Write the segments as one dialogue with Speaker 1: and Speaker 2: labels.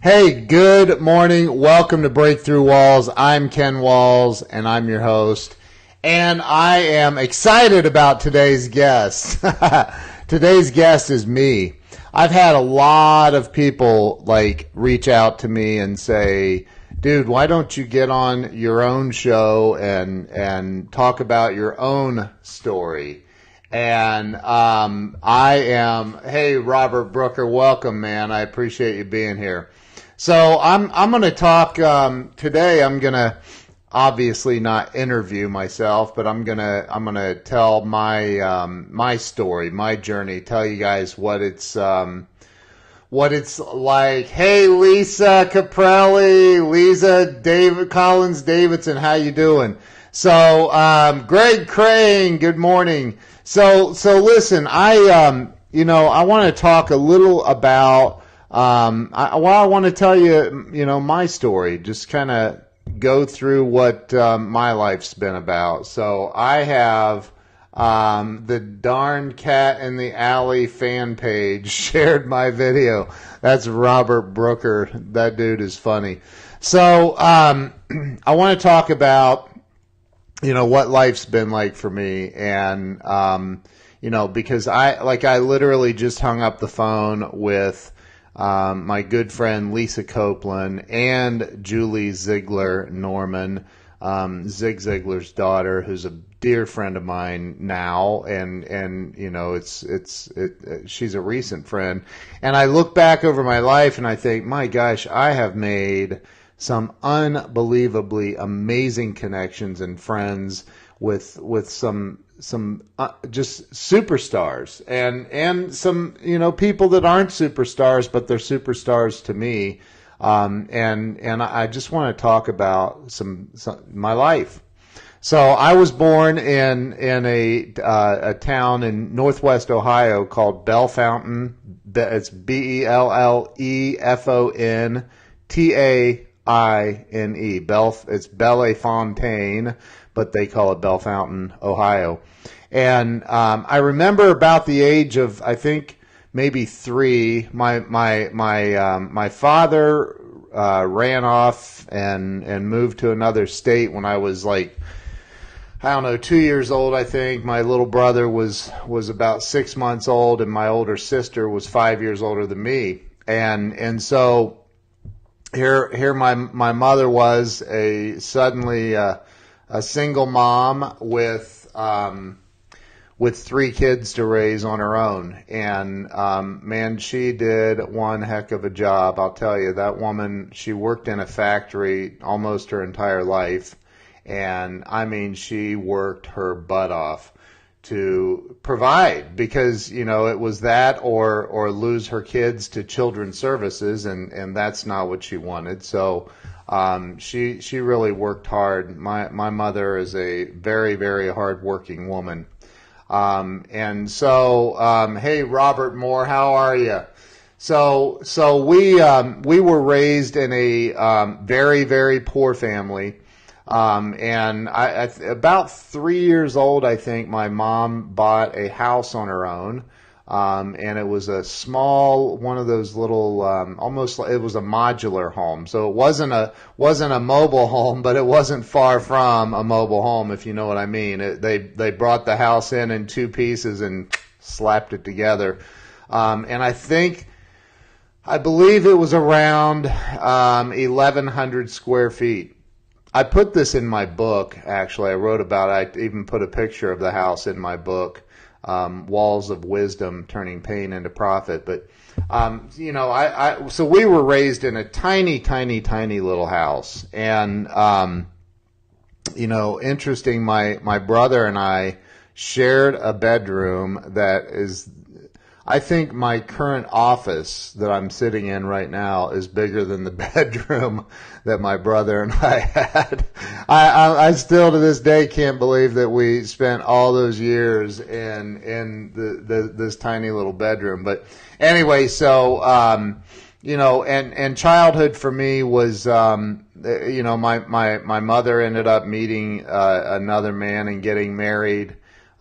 Speaker 1: Hey, good morning. Welcome to Breakthrough Walls. I'm Ken Walls, and I'm your host. And I am excited about today's guest. Today's guest is me. I've had a lot of people reach out to me and say, dude, why don't you get on your own show and talk about your own story? And hey, Robert Brooker, welcome, man. I appreciate you being here. So I'm going to talk today. I'm going to obviously not interview myself, but I'm going to tell my story, my journey, tell you guys what it's like. Hey, Lisa Caprelli, David Collins Davidson, how you doing? So Greg Crane, good morning. So listen, I want to talk a little about. I want to tell you, my story, just kind of go through what my life's been about. So I have the Darn Cat in the Alley fan page shared my video. That's Robert Brooker. That dude is funny. So I want to talk about, what life's been like for me. And, because I literally just hung up the phone with my good friend Lisa Copeland and Julie Ziegler Norman, Zig Ziglar's daughter, who's a dear friend of mine now, and she's a recent friend. And I look back over my life and I think, my gosh, I have made some unbelievably amazing connections and friends with some just superstars and some people that aren't superstars, but they're superstars to me, and I just want to talk about some my life. So I was born in a town in Northwest Ohio called Bellefontaine. It's Bellefontaine. It's Bellefontaine, but they call it Bellefontaine, Ohio. And I remember about the age of, I think, maybe 3. My father ran off and moved to another state when I was 2 years old. I think my little brother was about 6 months old, and my older sister was 5 years older than me. And so here my mother was suddenly a single mom with 3 kids to raise on her own. And man, she did one heck of a job. I'll tell you, that woman, she worked in a factory almost her entire life. And I mean, she worked her butt off to provide, because it was that or lose her kids to children's services, and that's not what she wanted. So she really worked hard. My mother is a very, very hardworking woman. And so hey, Robert Moore, how are you? So we were raised in a very, very poor family. And about 3 years old, I think, my mom bought a house on her own. And it was a small, one of those little, almost, it was a modular home. So it wasn't a mobile home, but it wasn't far from a mobile home, if you know what I mean. They brought the house in 2 pieces and slapped it together. And I believe it was around 1,100 square feet. I put this in my book, actually. I wrote about it. I even put a picture of the house in my book, Walls of Wisdom, Turning Pain into Profit. But, so we were raised in a tiny, tiny, tiny little house. And, interesting, my brother and I shared a bedroom that is, I think my current office that I'm sitting in right now is bigger than the bedroom that my brother and I had. I still to this day can't believe that we spent all those years in this tiny little bedroom. But anyway, so and childhood for me was my mother ended up meeting another man and getting married.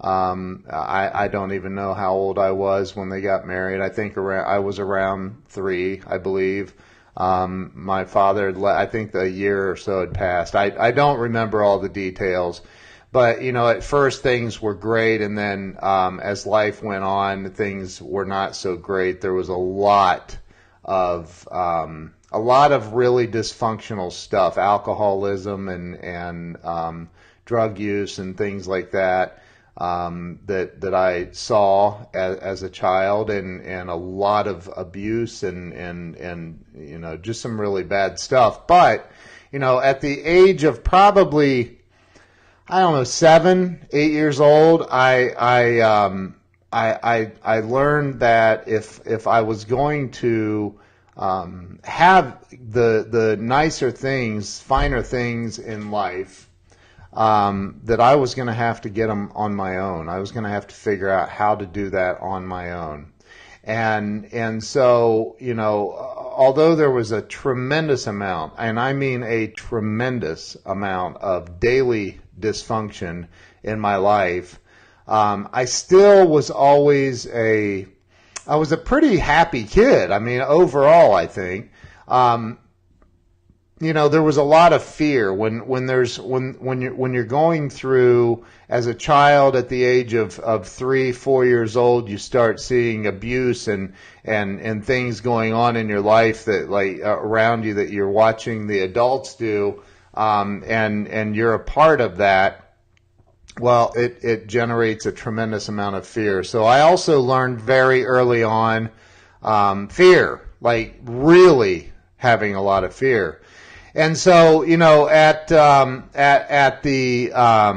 Speaker 1: I don't even know how old I was when they got married. I think I was around 3, I believe. My father, I think a year or so had passed. I don't remember all the details, but at first things were great, and then as life went on, things were not so great. There was a lot of really dysfunctional stuff, alcoholism and drug use and things like that. That I saw as a child, and a lot of abuse and just some really bad stuff. But at the age of probably, I don't know, 7, 8 years old, I learned that if I was going to have the nicer things, finer things in life, that I was going to have to get them on my own. I was going to have to figure out how to do that on my own. And so, although there was a tremendous amount, and I mean a tremendous amount of daily dysfunction in my life, I still was always I was a pretty happy kid. I mean, overall, I think. There was a lot of fear when you're going through, as a child at the age of 3, 4 years old, you start seeing abuse and things going on in your life that around you that you're watching the adults do, and you're a part of that. Well, it generates a tremendous amount of fear. So I also learned very early on fear, like really having a lot of fear. And so, at the, I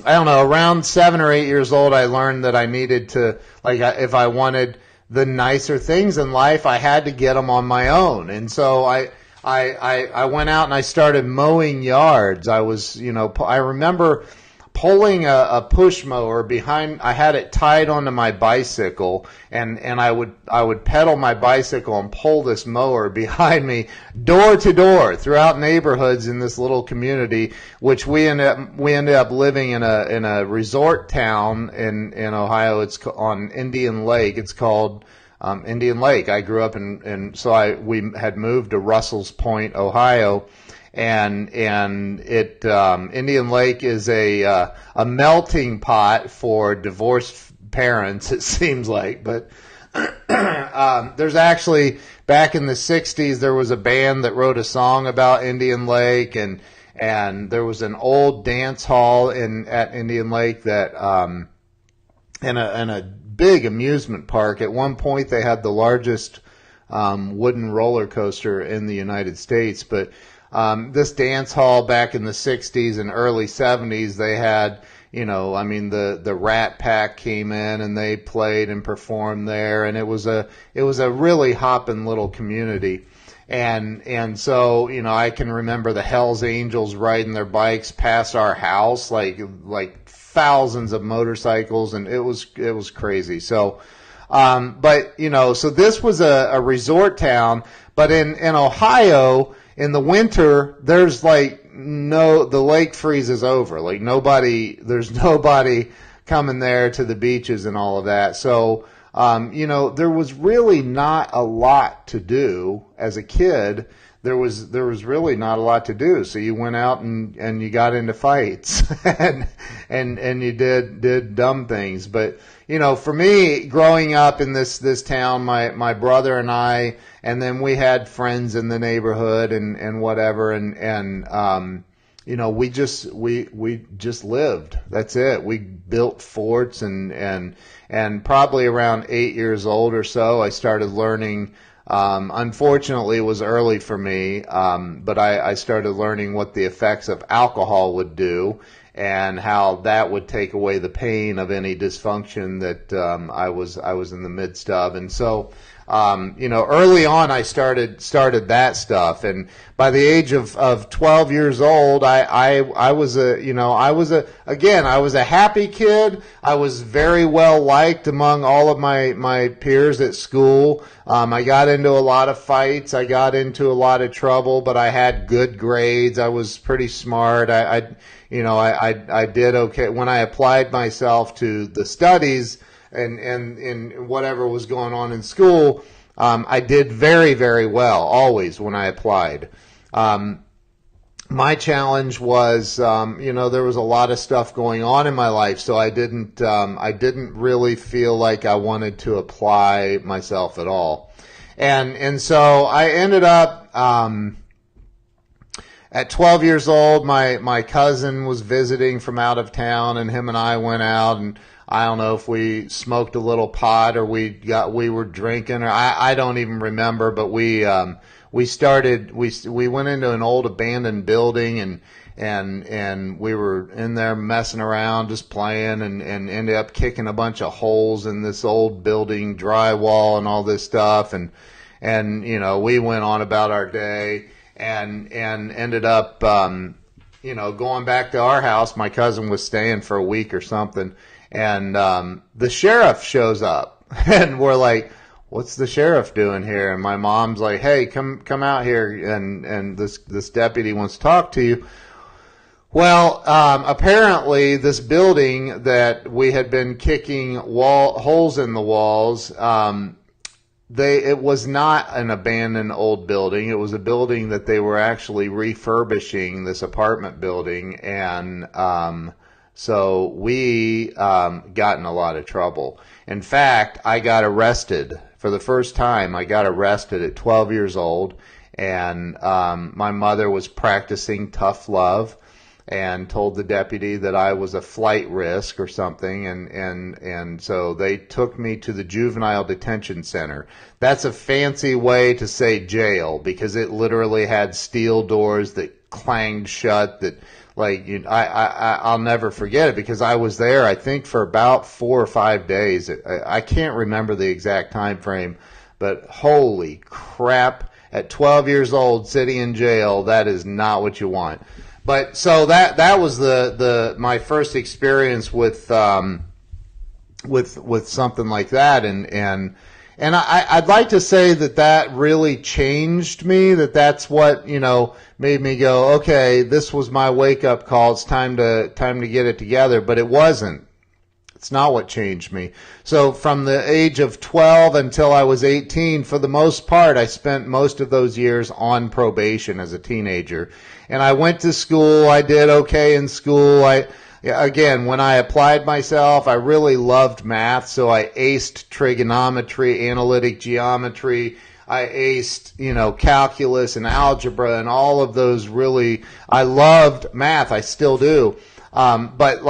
Speaker 1: don't know, around 7 or 8 years old, I learned that I needed to, if I wanted the nicer things in life, I had to get them on my own. And so I went out and I started mowing yards. I remember pulling a push mower behind. I had it tied onto my bicycle, and I would pedal my bicycle and pull this mower behind me, door to door, throughout neighborhoods in this little community, which we ended up living in a resort town in Ohio. It's on Indian Lake. It's called Indian Lake. I grew up we had moved to Russell's Point, Ohio. And it Indian Lake is a melting pot for divorced parents, it seems like. But there's actually, back in the 60s, there was a band that wrote a song about Indian Lake, and there was an old dance hall at Indian Lake that and a big amusement park. At one point, they had the largest wooden roller coaster in the United States, but this dance hall back in the 60s and early 70s, they had, the Rat Pack came in and they played and performed there, and it was a really hopping little community. And so, I can remember the Hells Angels riding their bikes past our house, like thousands of motorcycles, and it was crazy. So, so this was a resort town, but in Ohio, in the winter, there's the lake freezes over. There's nobody coming there to the beaches and all of that. So, there was really not a lot to do as a kid. There was really not a lot to do. So you went out and you got into fights and you did dumb things. But, for me, growing up in this town, my brother and I, and then we had friends in the neighborhood and whatever, and we just lived. That's it. We built forts, and probably around 8 years old or so, I started learning. Unfortunately, it was early for me, but I started learning what the effects of alcohol would do, and how that would take away the pain of any dysfunction that I was in the midst of. And so, early on, I started that stuff, and by the age of 12 years old, I was a happy kid. I was very well liked among all of my peers at school. I got into a lot of fights. I got into a lot of trouble, but I had good grades. I was pretty smart. I did okay when I applied myself to the studies and whatever was going on in school. I did very, very well always when I applied. My challenge was, there was a lot of stuff going on in my life, so I didn't really feel like I wanted to apply myself at all. And so I ended up, at 12 years old, my cousin was visiting from out of town, and him and I went out, and I don't know if we smoked a little pot or we were drinking, or I don't even remember, but we went into an old abandoned building, and we were in there messing around, just playing, and ended up kicking a bunch of holes in this old building drywall and all this stuff, and we went on about our day, and ended up going back to our house. My cousin was staying for a week or something, and the sheriff shows up, and we're like, what's the sheriff doing here? And my mom's like, hey, come out here, and this deputy wants to talk to you. Well, apparently this building that we had been kicking holes in the walls, it was not an abandoned old building. It was a building that they were actually refurbishing, this apartment building, and so we got in a lot of trouble. In fact, I got arrested. For the first time, I got arrested at 12 years old, and my mother was practicing tough love and told the deputy that I was a flight risk or something, and so they took me to the juvenile detention center. That's a fancy way to say jail, because it literally had steel doors that clanged shut, that I'll never forget it, because I was there, I think, for about 4 or 5 days. I can't remember the exact time frame, but holy crap, at 12 years old sitting in jail, that is not what you want. But so that was my first experience with something like that, and I'd like to say that really changed me. That's what made me go, okay, this was my wake up call. It's time to get it together. But it wasn't. It's not what changed me. So from the age of 12 until I was 18, for the most part, I spent most of those years on probation as a teenager. And I went to school. I did okay in school. Again, when I applied myself, I really loved math, so I aced trigonometry, analytic geometry. I aced, calculus and algebra and all of those. Really, I loved math. I still do. But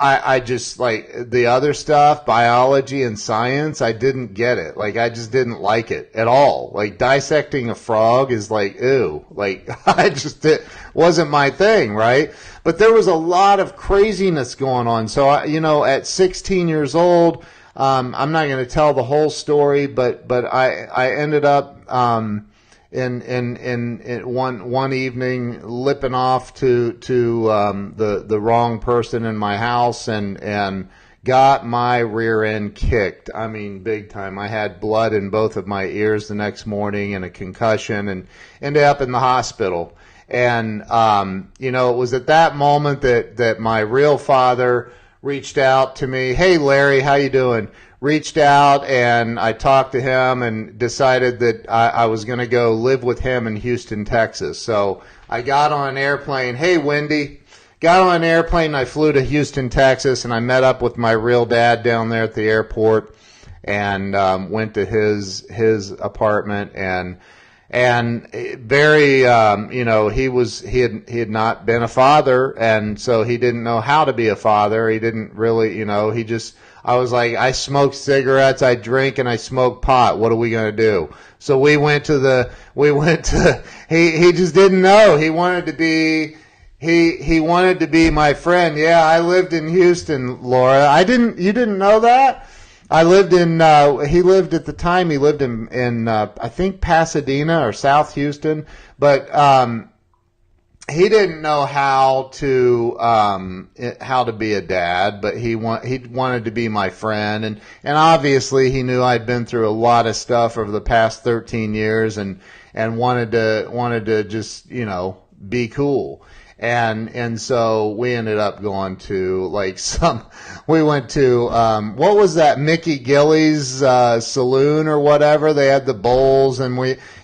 Speaker 1: I just, the other stuff, biology and science, I didn't get it. I just didn't like it at all. Dissecting a frog is ew. It wasn't my thing, right? But there was a lot of craziness going on. So, at 16 years old, I'm not going to tell the whole story, but I ended up, in one evening, lipping off to the wrong person in my house, and got my rear end kicked. I mean, big time. I had blood in both of my ears the next morning and a concussion, and ended up in the hospital. And it was at that moment that my real father reached out to me. Hey, Larry, how you doing? Reached out, and I talked to him and decided that I was going to go live with him in Houston, Texas. So I got on an airplane. Hey, Wendy. Got on an airplane, and I flew to Houston, Texas, and I met up with my real dad down there at the airport, and went to his apartment, and very, he had not been a father, and so he didn't know how to be a father. He didn't really, I was like, I smoke cigarettes, I drink, and I smoke pot. What are we going to do? So he just didn't know. He wanted to be my friend. Yeah, I lived in Houston, Laura. You didn't know that? He lived at the time, he lived in I think Pasadena or South Houston, but he didn't know how to be a dad, but he wanted to be my friend, and obviously he knew I'd been through a lot of stuff over the past 13 years, and wanted to just be cool. And so we ended up going to like we went to, what was that, Mickey Gillies, saloon or whatever. They had the bowls, and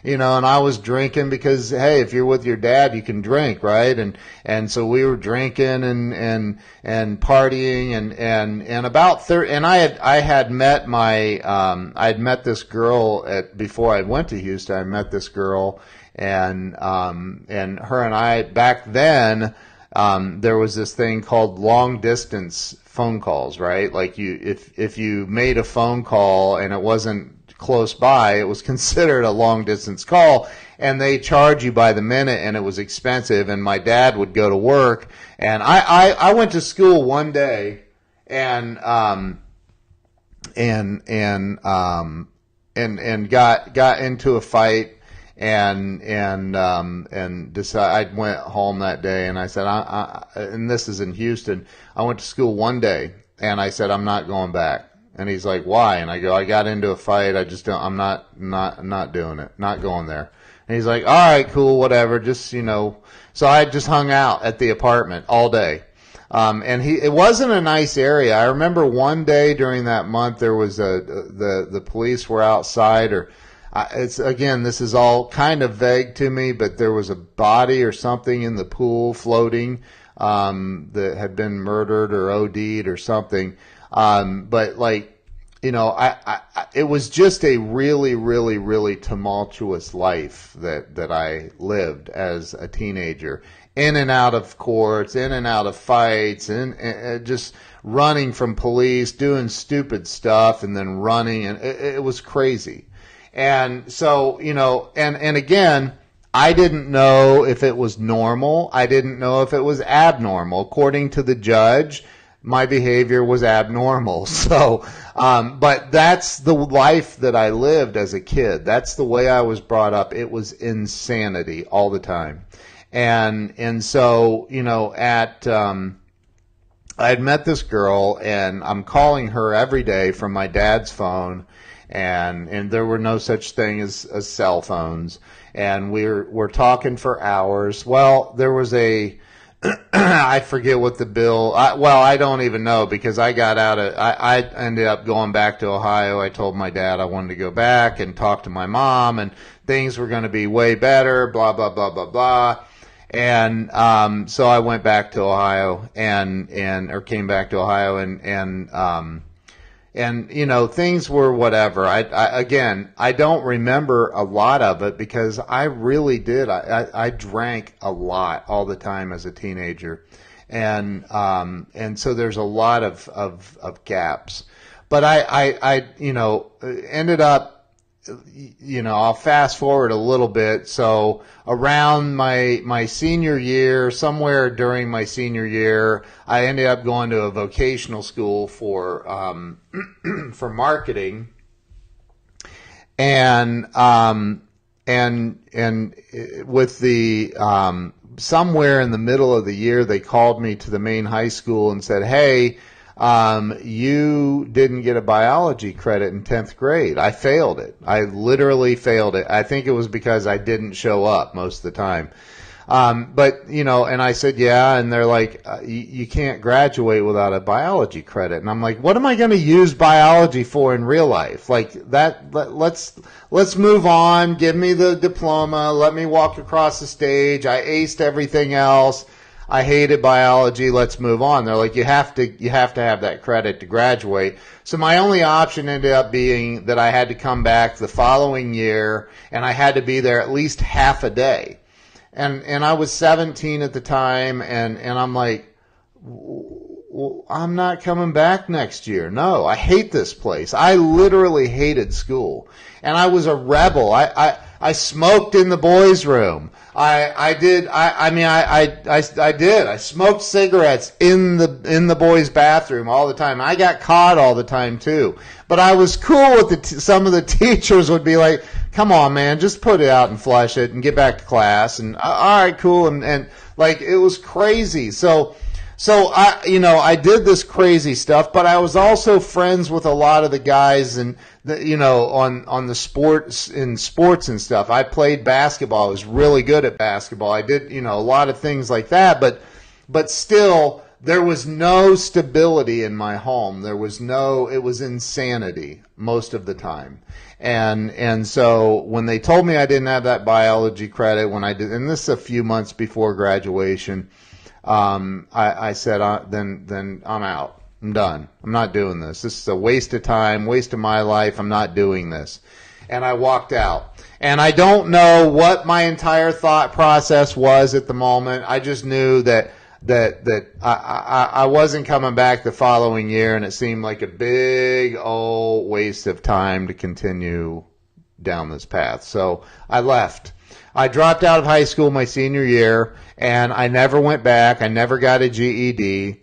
Speaker 1: and I was drinking because, hey, if you're with your dad, you can drink, right? And so we were drinking and partying and about 30, and I had met I'd met this girl before I went to Houston. I met this girl, and her and I back then, there was this thing called long distance phone calls, right? Like if you made a phone call and it wasn't close by, it was considered a long distance call, and they charge you by the minute, and it was expensive. And my dad would go to work, and I went to school one day, and got into a fight. And I went home that day, and I said, and this is in Houston. I went to school one day, and I said, I'm not going back. And he's like, why? And I go, I got into a fight. I'm not doing it. Not going there. And he's like, all right, cool, whatever. Just, so I just hung out at the apartment all day. And it wasn't a nice area. I remember one day during that month, there was the police were outside, this is all kind of vague to me, but there was a body or something in the pool floating, that had been murdered or OD'd or something. But it was just a really, really, really tumultuous life that I lived as a teenager, in and out of courts, in and out of fights, and just running from police, doing stupid stuff, and then running, and it was crazy. And so, and again, I didn't know if it was normal. I didn't know if it was abnormal. According to the judge, my behavior was abnormal. So, but that's the life that I lived as a kid. That's the way I was brought up. It was insanity all the time. And so, I had met this girl, and I'm calling her every day from my dad's phone. And there were no such thing as cell phones, and we're talking for hours. Well, there was I forget what the bill. I don't even know, because I ended up going back to Ohio. I told my dad I wanted to go back and talk to my mom, and things were going to be way better. Blah blah blah blah blah. And so I went back to Ohio or came back to Ohio and things were whatever. I don't remember a lot of it, because I really did. I drank a lot all the time as a teenager, and so there's a lot of gaps. But I ended up. I'll fast forward a little bit. So around my senior year, somewhere during my senior year, I ended up going to a vocational school for marketing, and with the somewhere in the middle of the year, they called me to the main high school and said, hey, you didn't get a biology credit in 10th grade. I failed it. I literally failed it. I think it was because I didn't show up most of the time. But, and I said, yeah, and they're like, you can't graduate without a biology credit. And I'm like, what am I going to use biology for in real life? Like that, let's move on. Give me the diploma. Let me walk across the stage. I aced everything else. I hated biology. Let's move on. They're like, you have to have that credit to graduate. So my only option ended up being that I had to come back the following year, and I had to be there at least half a day. And I was 17 at the time, and I'm like, well, I'm not coming back next year. No, I hate this place. I literally hated school, and I was a rebel. I smoked in the boys' room. I did. I smoked cigarettes in the boys' bathroom all the time. I got caught all the time too. But I was cool with some of the teachers would be like, "Come on, man, just put it out and flush it and get back to class." And all right, cool. And like it was crazy. So So I did this crazy stuff, but I was also friends with a lot of the guys and on the sports and stuff. I played basketball. I was really good at basketball. I did, a lot of things like that, but still there was no stability in my home. It was insanity most of the time. And so when they told me I didn't have that biology credit and this is a few months before graduation, I said, then I'm out. I'm done. I'm not doing this. This is a waste of time, waste of my life. I'm not doing this. And I walked out. And I don't know what my entire thought process was at the moment. I just knew that I wasn't coming back the following year, and it seemed like a big old waste of time to continue down this path. So I left. I dropped out of high school my senior year, and I never went back. I never got a GED.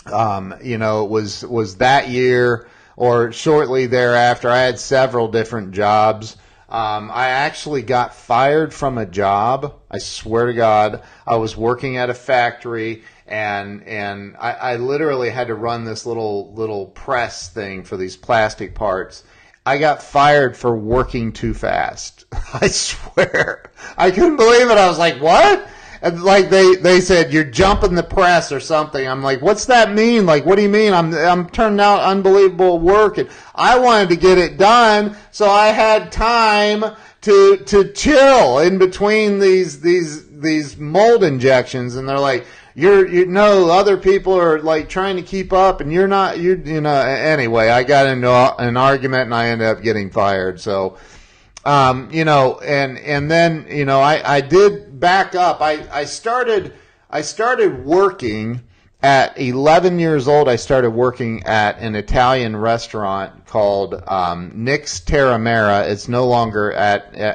Speaker 1: It was that year or shortly thereafter. I had several different jobs. I actually got fired from a job. I swear to God, I was working at a factory, and I literally had to run this little press thing for these plastic parts. I got fired for working too fast. I swear. I couldn't believe it. I was like, what? And like they said, you're jumping the press or something. I'm like, what's that mean? Like, what do you mean? I'm turning out unbelievable work, and I wanted to get it done, so I had time to chill in between these mold injections. And they're like, other people are like trying to keep up, and you're not. Anyway, I got into an argument, and I ended up getting fired. So. And then, I did back up. I started working at 11 years old. I started working at an Italian restaurant called, Nick's Terra Mera. It's no longer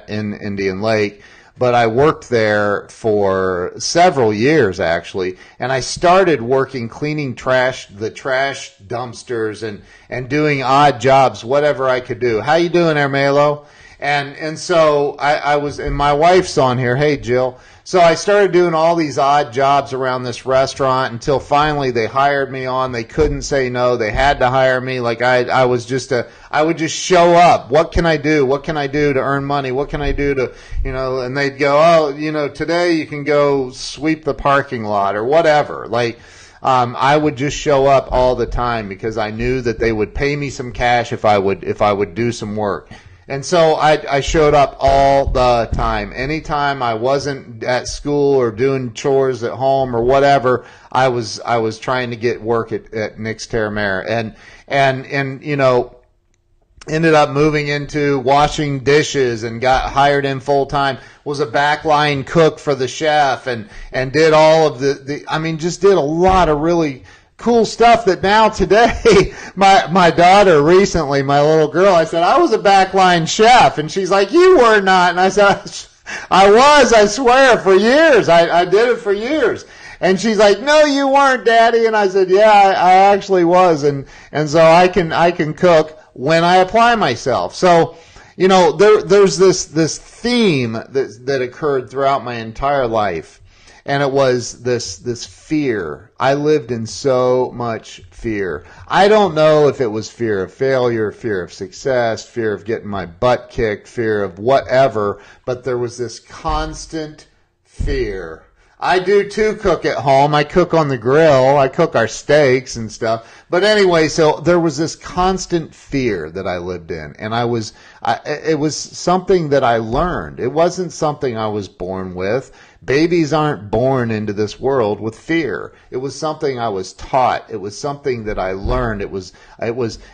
Speaker 1: in Indian Lake, but I worked there for several years actually. And I started working cleaning the trash dumpsters and doing odd jobs, whatever I could do. How you doing, Ermelo? And so I was, and my wife's on here. Hey, Jill. So I started doing all these odd jobs around this restaurant until finally they hired me on. They couldn't say no. They had to hire me. Like I would just show up. What can I do? What can I do to earn money? What can I do to, and they'd go, today you can go sweep the parking lot or whatever. Like, I would just show up all the time because I knew that they would pay me some cash if I would do some work. And so I showed up all the time. Anytime I wasn't at school or doing chores at home or whatever, I was trying to get work at Nick's Terra Mera. And ended up moving into washing dishes and got hired in full time. Was a backline cook for the chef and did all of just did a lot of really cool stuff that now today, my daughter recently, my little girl, I said, I was a backline chef. And she's like, you were not. And I said, I was, I swear, for years. I did it for years. And she's like, no, you weren't, Daddy. And I said, yeah, I actually was. And so I can cook when I apply myself. So, there's this theme that occurred throughout my entire life. And it was this fear. I lived in so much fear. I don't know if it was fear of failure, fear of success, fear of getting my butt kicked, fear of whatever, but there was this constant fear. I do too cook at home. I cook on the grill. I cook our steaks and stuff. But anyway, so there was this constant fear that I lived in. And it was something that I learned. It wasn't something I was born with. Babies aren't born into this world with fear. It was something I was taught. It was something that I learned. It was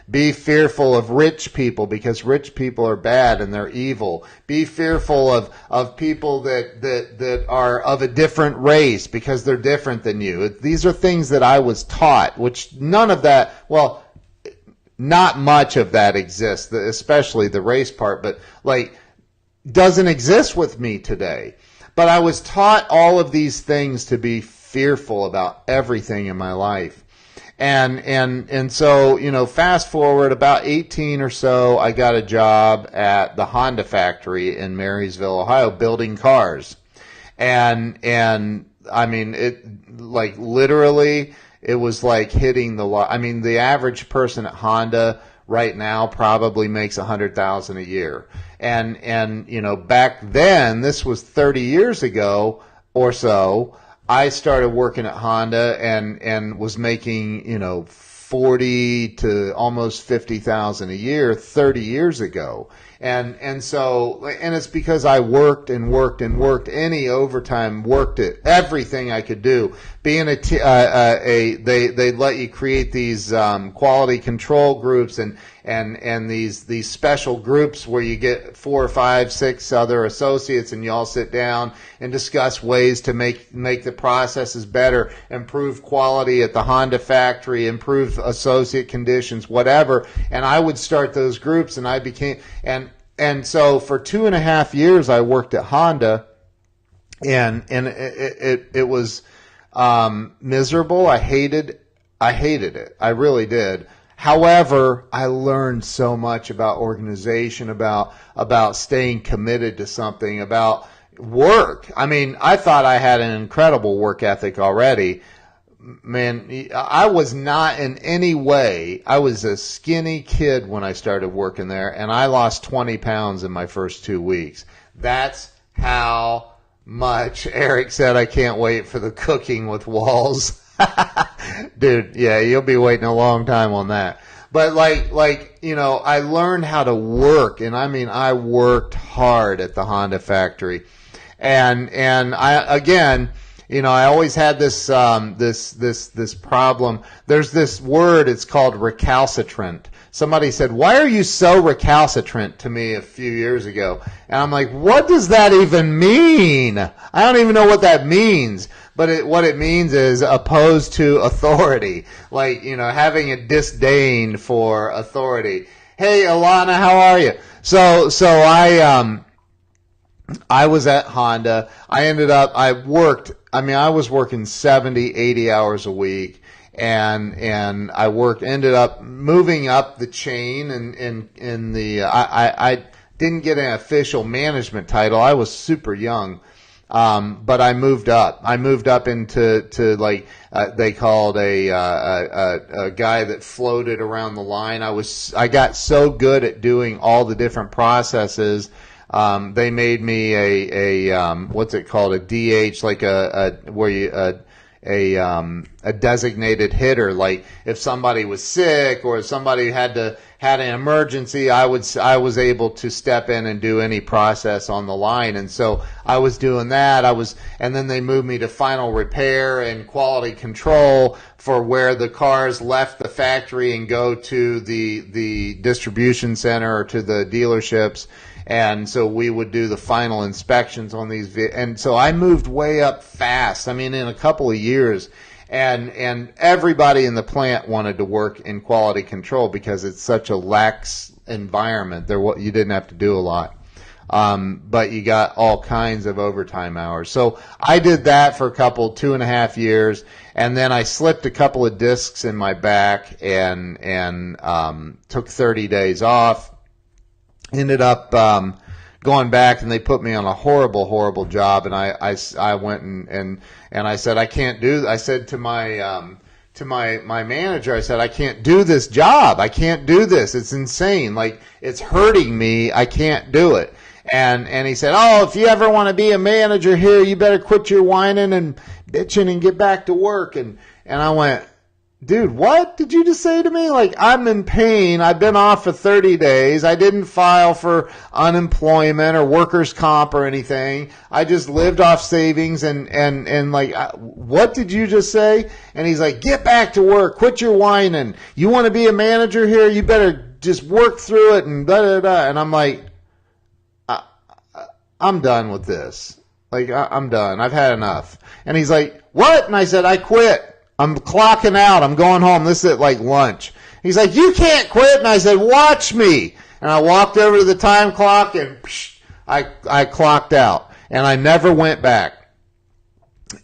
Speaker 1: be fearful of rich people because rich people are bad and they're evil. Be fearful of people that are of a different race because they're different than you. These are things that I was taught, which none of that, well, not much of that exists, especially the race part, but doesn't exist with me today. But I was taught all of these things to be fearful about everything in my life. And so, fast forward about 18 or so, I got a job at the Honda factory in Marysville, Ohio, building cars. And I mean, it like literally, it was like hitting the I mean, the average person at Honda right now probably makes 100,000 a year. And you know, back then, this was 30 years ago or so, I started working at Honda and was making, you know, 40 to almost 50,000 a year 30 years ago. And so, and it's because I worked and worked and worked any overtime, worked it, everything I could do. Being they let you create these quality control groups and these special groups where you get 4 or 5, 6 other associates and you all sit down and discuss ways to make the processes better, improve quality at the Honda factory, improve associate conditions, whatever. And I would start those groups, and I became and so for 2.5 years I worked at Honda, and it was miserable. I hated it. I really did. However, I learned so much about organization, about staying committed to something, about work. I mean, I thought I had an incredible work ethic already. Man, I was not in any way. I was a skinny kid when I started working there, and I lost 20 pounds in my first 2 weeks. That's how much Eric said, I can't wait for the cooking with walls. Dude, yeah, you'll be waiting a long time on that. But like, you know, I learned how to work, and I mean, I worked hard at the Honda factory. And I, again, you know, I always had this problem. There's this word, it's called recalcitrant. Somebody said, "Why are you so recalcitrant?" to me a few years ago. And I'm like, what does that even mean? I don't even know what that means. But what it means is opposed to authority. Like, you know, having a disdain for authority. Hey, Alana, how are you? So I was at Honda. I was working 70, 80 hours a week, and ended up moving up the chain, I didn't get an official management title. I was super young. But I moved up. I moved up into like they called a guy that floated around the line. I got so good at doing all the different processes. They made me a what's it called, a DH, like a designated hitter. Like if somebody was sick or if somebody had an emergency, I was able to step in and do any process on the line. And so I was doing that. And then they moved me to final repair and quality control for where the cars left the factory and go to the distribution center or to the dealerships. And so we would do the final inspections on these. And so I moved way up fast. I mean, in a couple of years. And everybody in the plant wanted to work in quality control because it's such a lax environment. You didn't have to do a lot. But you got all kinds of overtime hours. So I did that for 2.5 years. And then I slipped a couple of discs in my back and took 30 days off. Ended up going back, and they put me on a horrible job. And I went and I said, I can't do. I said to my manager, I said, I can't do this job. I can't do this. It's insane. Like, it's hurting me. I can't do it. And he said, oh, if you ever want to be a manager here, you better quit your whining and bitching and get back to work. And I went, dude, what did you just say to me? Like, I'm in pain. I've been off for 30 days. I didn't file for unemployment or workers' comp or anything. I just lived off savings and like, what did you just say? And he's like, get back to work. Quit your whining. You want to be a manager here? You better just work through it and da da da. And I'm like, I'm done with this. Like, I'm done. I've had enough. And he's like, what? And I said, I quit. I'm clocking out. I'm going home. This is at like lunch. He's like, you can't quit. And I said, watch me. And I walked over to the time clock and I clocked out. And I never went back.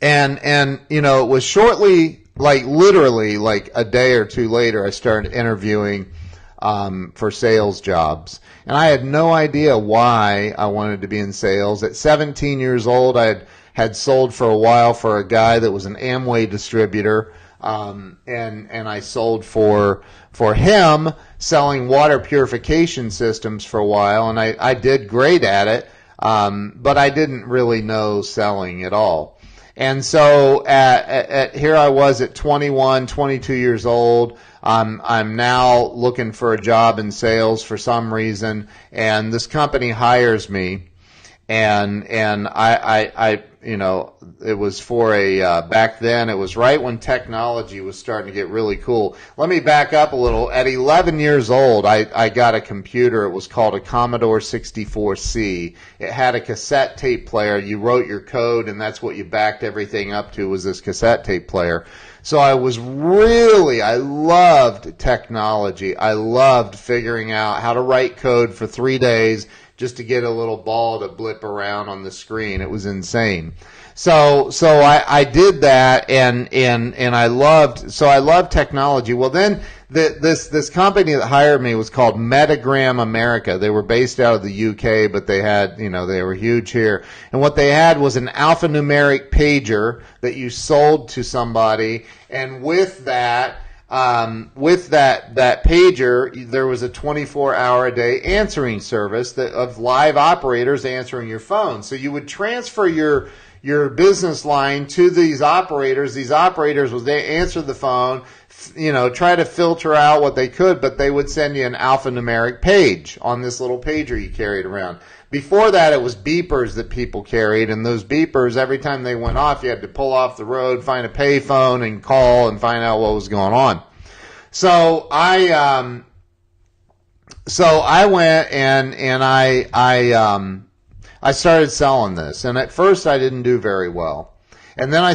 Speaker 1: And you know, it was shortly, like literally like a day or two later, I started interviewing for sales jobs. And I had no idea why I wanted to be in sales. At 17 years old, I had sold for a while for a guy that was an Amway distributor, and I sold for him, selling water purification systems for a while, and I did great at it, but I didn't really know selling at all. And so here I was at 21, 22 years old. I'm now looking for a job in sales for some reason, and this company hires me, and I it was for back then, it was right when technology was starting to get really cool. Let me back up a little. At 11 years old, I got a computer. It was called a Commodore 64C. It had a cassette tape player. You wrote your code, and that's what you backed everything up to, was this cassette tape player. So I loved technology. I loved figuring out how to write code for 3 days just to get a little ball to blip around on the screen. It was insane. So I did that, and I loved technology. Well, then this company that hired me was called Metagram America. They were based out of the UK, but they had, they were huge here. And what they had was an alphanumeric pager that you sold to somebody, and with that pager, there was a 24-hour-a-day answering service of live operators answering your phone. So you would transfer your business line to these operators. These operators would answer the phone, try to filter out what they could, but they would send you an alphanumeric page on this little pager you carried around. Before that, it was beepers that people carried, and those beepers, every time they went off, you had to pull off the road, find a payphone, and call and find out what was going on. So I went and I started selling this, and at first I didn't do very well, and then I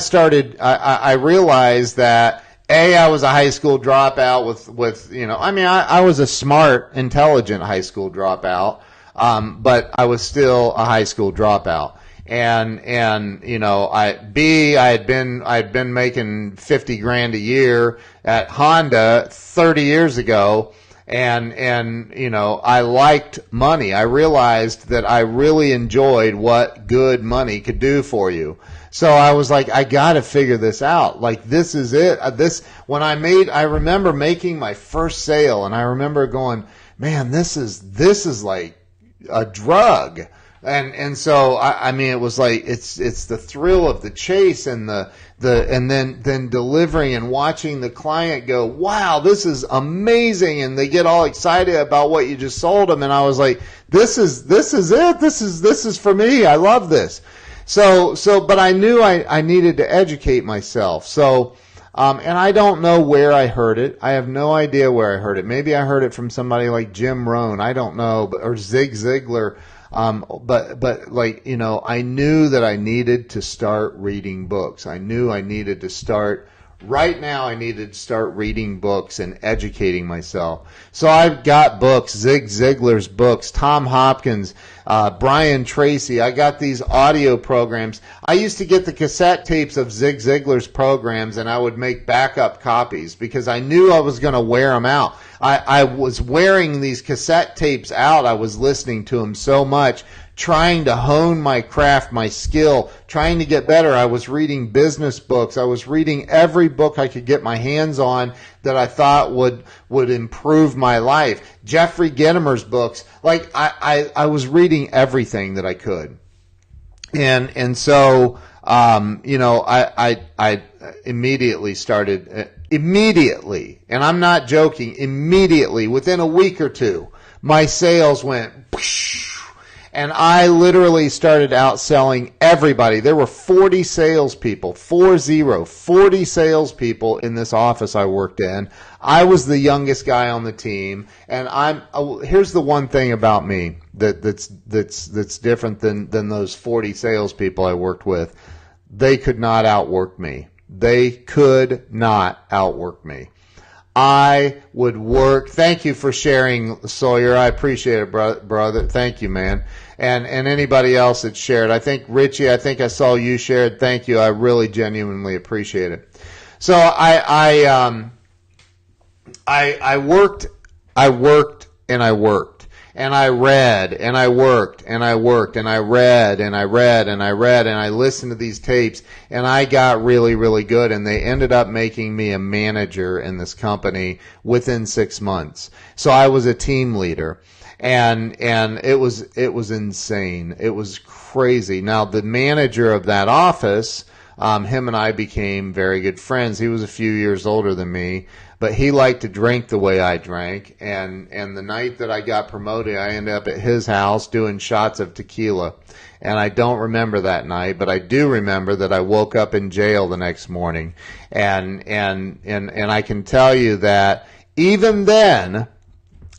Speaker 1: realized that I was a high school dropout I was a smart, intelligent high school dropout. But I was still a high school dropout. And I had been making 50 grand a year at Honda 30 years ago. And I liked money. I realized that I really enjoyed what good money could do for you. So I was like, I got to figure this out. Like, this is it. I remember making my first sale, and I remember going, man, this is like a drug. And so it was like, it's the thrill of the chase, and then delivering and watching the client go, wow, this is amazing, and they get all excited about what you just sold them. And I was like, this is it. This is for me. I love this. But I knew I needed to educate myself. So, and I don't know where I heard it. I have no idea where I heard it. Maybe I heard it from somebody like Jim Rohn. I don't know, or Zig Ziglar. I knew that I needed to start reading books. I knew I needed to start. Right now, I needed to start reading books and educating myself. So I've got books, Zig Ziglar's books, Tom Hopkins, Brian Tracy. I got these audio programs. I used to get the cassette tapes of Zig Ziglar's programs, and I would make backup copies because I knew I was going to wear them out. I was wearing these cassette tapes out. I was listening to them so much, trying to hone my craft, my skill, trying to get better. I was reading business books. I was reading every book I could get my hands on that I thought would improve my life. Jeffrey Gitomer's books. Like, I was reading everything that I could. And so, I immediately started, and I'm not joking, immediately, within a week or two, my sales went, and I literally started outselling everybody. There were 40 salespeople, 40 salespeople in this office I worked in. I was the youngest guy on the team, and here's the one thing about me that's different than those 40 salespeople I worked with. They could not outwork me. They could not outwork me. I would work. Thank you for sharing, Sawyer. I appreciate it, brother. Thank you, man. And anybody else that shared. I think Richie, I saw you shared. Thank you. I really genuinely appreciate it. So I worked, and I worked. and I read and I worked and I worked and I read and I read and I read and I listened to these tapes, and I got really, really good, and they ended up making me a manager in this company within 6 months. So I was a team leader. And it was insane. It was crazy. Now the manager of that office, him and I became very good friends. He was a few years older than me, but he liked to drink the way I drank. And the night that I got promoted, I ended up at his house doing shots of tequila. And I don't remember that night, but I do remember that I woke up in jail the next morning. And I can tell you that even then,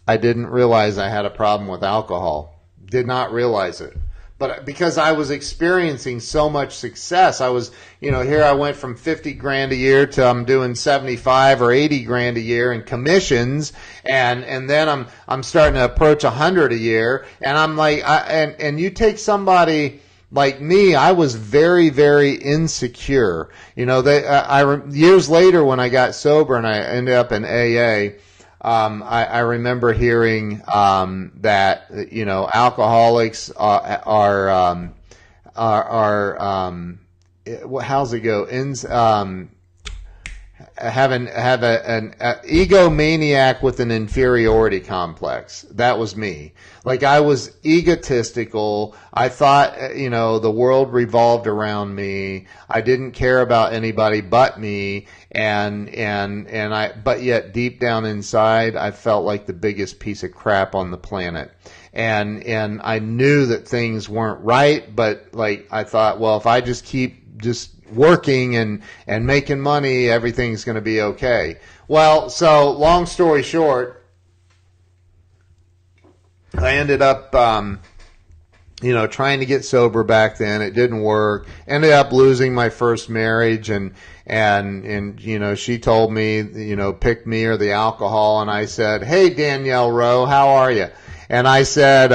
Speaker 1: I didn't realize I had a problem with alcohol. Did not realize it. But because I was experiencing so much success, I was, here I went from 50 grand a year to I'm doing 75 or 80 grand a year in commissions, and then I'm starting to approach 100 a year, and I'm like, and you take somebody like me, I was very, very insecure. Years later when I got sober and I ended up in AA. I remember hearing that alcoholics are how's it go? Have an egomaniac with an inferiority complex. That was me. Like, I was egotistical. I thought, the world revolved around me. I didn't care about anybody but me. But yet deep down inside, I felt like the biggest piece of crap on the planet. And I knew that things weren't right, but like, I thought, well, if I just keep just working and making money, everything's going to be okay. Well, so long story short, I ended up, trying to get sober back then. It didn't work. Ended up losing my first marriage, and she told me, pick me or the alcohol. And I said, hey, Danielle Rowe, how are you? And I said,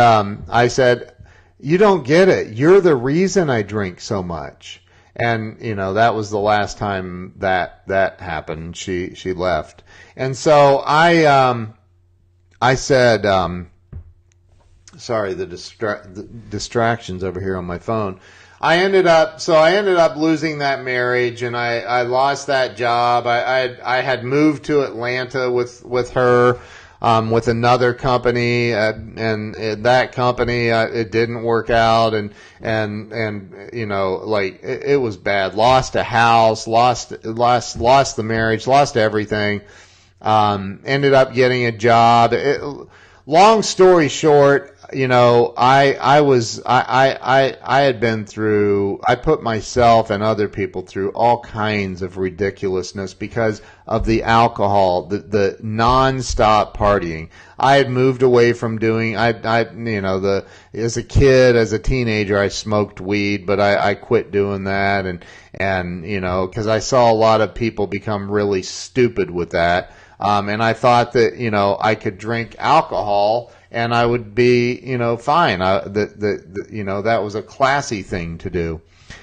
Speaker 1: you don't get it. You're the reason I drink so much. And, that was the last time that happened. She left. And so I said, sorry, the distractions over here on my phone. I ended up losing that marriage, and I lost that job. I had moved to Atlanta with her, with another company, and that company, it didn't work out, and it was bad. Lost a house, lost the marriage, lost everything. Ended up getting a job. Long story short, I put myself and other people through all kinds of ridiculousness because of the alcohol, the nonstop partying. I had moved away from doing, as a kid, as a teenager, I smoked weed, but I quit doing that, and because I saw a lot of people become really stupid with that. And I thought that, I could drink alcohol and I would be, fine. That was a classy thing to do.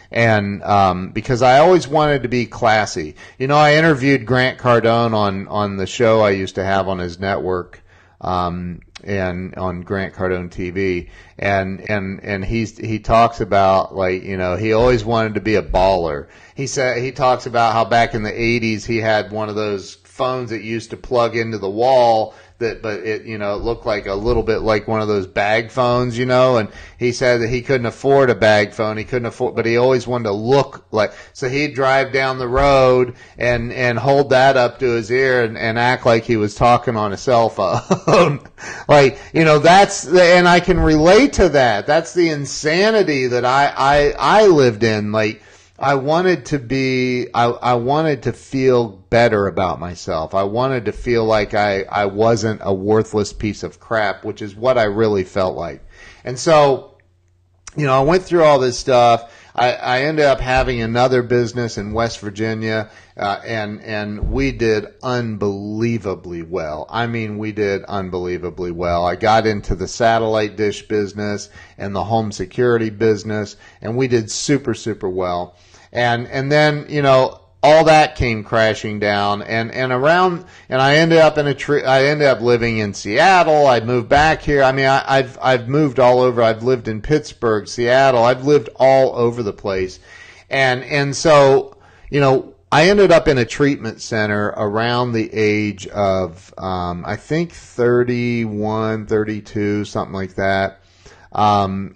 Speaker 1: And, because I always wanted to be classy. I interviewed Grant Cardone on the show I used to have on his network, and on Grant Cardone TV. And he talks about, he always wanted to be a baller. He talks about how back in the 80s he had one of those phones that used to plug into the wall, but it looked like a little bit like one of those bag phones, and he said that he couldn't afford a bag phone. But he always wanted to look like, so he'd drive down the road and hold that up to his ear and act like he was talking on a cell phone. And I can relate to that. That's the insanity that I lived in. I wanted to feel better about myself. I wanted to feel like I wasn't a worthless piece of crap, which is what I really felt like. And so, I went through all this stuff. I ended up having another business in West Virginia, and we did unbelievably well. I mean, we did unbelievably well. I got into the satellite dish business and the home security business, and we did super, super well. And then, all that came crashing down, and I ended up I ended up living in Seattle. I moved back here. I mean, I've moved all over. I've lived in Pittsburgh, Seattle. I've lived all over the place, and so, you know, I ended up in a treatment center around the age of I think 31, 32, something like that. And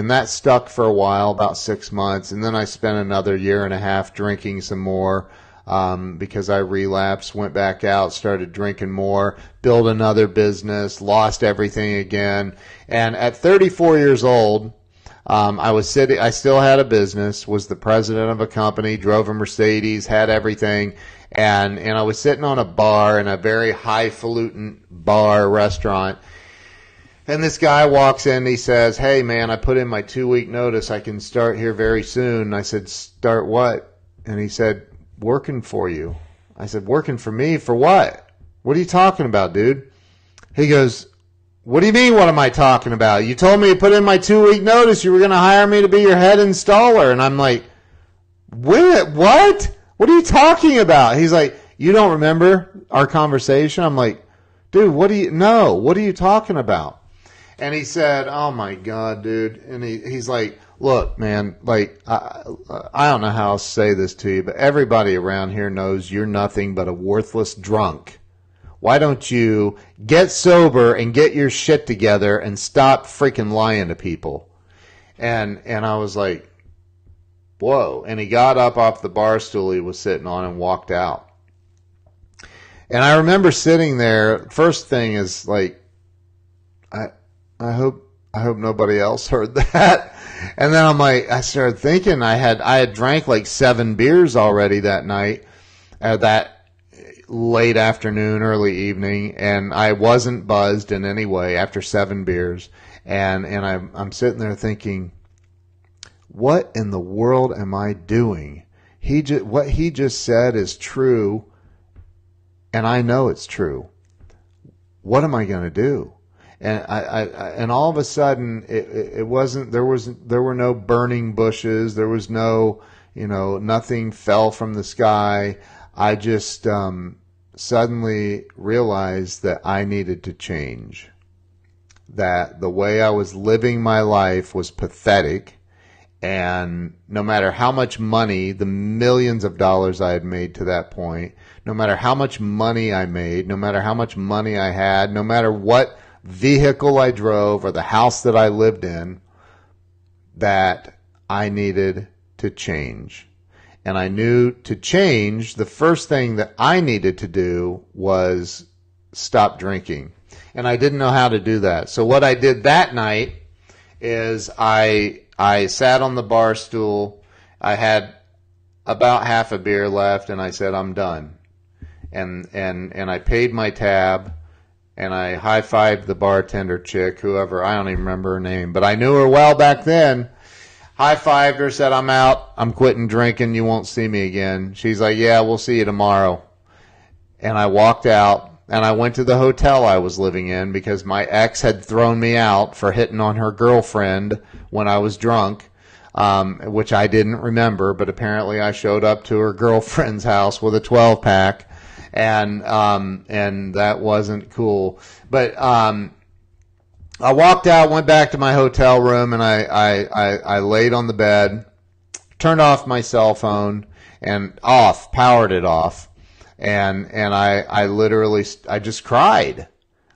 Speaker 1: that stuck for a while, about 6 months. And then I spent another year and a half drinking some more, because I relapsed, went back out, started drinking more, built another business, lost everything again. And at 34 years old, I still had a business, was the president of a company, drove a Mercedes, had everything. And I was sitting on a bar in a very highfalutin bar restaurant. And this guy walks in and he says, "Hey, man, I put in my 2-week notice. I can start here very soon." And I said, "Start what?" And he said, "Working for you." I said, "Working for me? For what? What are you talking about, dude?" He goes, "What do you mean, what am I talking about? You told me to put in my 2-week notice. You were going to hire me to be your head installer." And I'm like, "What? What are you talking about?" He's like, "You don't remember our conversation?" I'm like, "Dude, what are you talking about?" And he said, "Oh my God, dude." And he's like, "Look, man, like, I don't know how to say this to you, but everybody around here knows you're nothing but a worthless drunk. Why don't you get sober and get your shit together and stop freaking lying to people?" And I was like, whoa. And he got up off the bar stool he was sitting on and walked out. And I remember sitting there. First thing is, like, I hope nobody else heard that. And then I started thinking I had drank like 7 beers already that night, that late afternoon, early evening, and I wasn't buzzed in any way after 7 beers. And I'm sitting there thinking, what in the world am I doing? What he just said is true, and I know it's true. What am I going to do? And and all of a sudden it wasn't, there were no burning bushes. There was no, nothing fell from the sky. I just suddenly realized that I needed to change, that the way I was living my life was pathetic. And no matter how much money, the millions of dollars I had made to that point, no matter how much money I made, no matter how much money I had, no matter what vehicle I drove or the house that I lived in, that I needed to change. And I knew to change, the first thing that I needed to do was stop drinking. And I didn't know how to do that. So what I did that night is I sat on the bar stool. I had about half a beer left, and I said, "I'm done." And I paid my tab. And I high-fived the bartender chick, whoever, I don't even remember her name, but I knew her well back then. High-fived her, said, "I'm out. I'm quitting drinking. You won't see me again." She's like, "Yeah, we'll see you tomorrow." And I walked out, and I went to the hotel I was living in because my ex had thrown me out for hitting on her girlfriend when I was drunk, which I didn't remember, but apparently I showed up to her girlfriend's house with a 12-pack. And that wasn't cool. But I walked out, went back to my hotel room, and I laid on the bed, turned off my cell phone, and powered it off. And I literally, I just cried.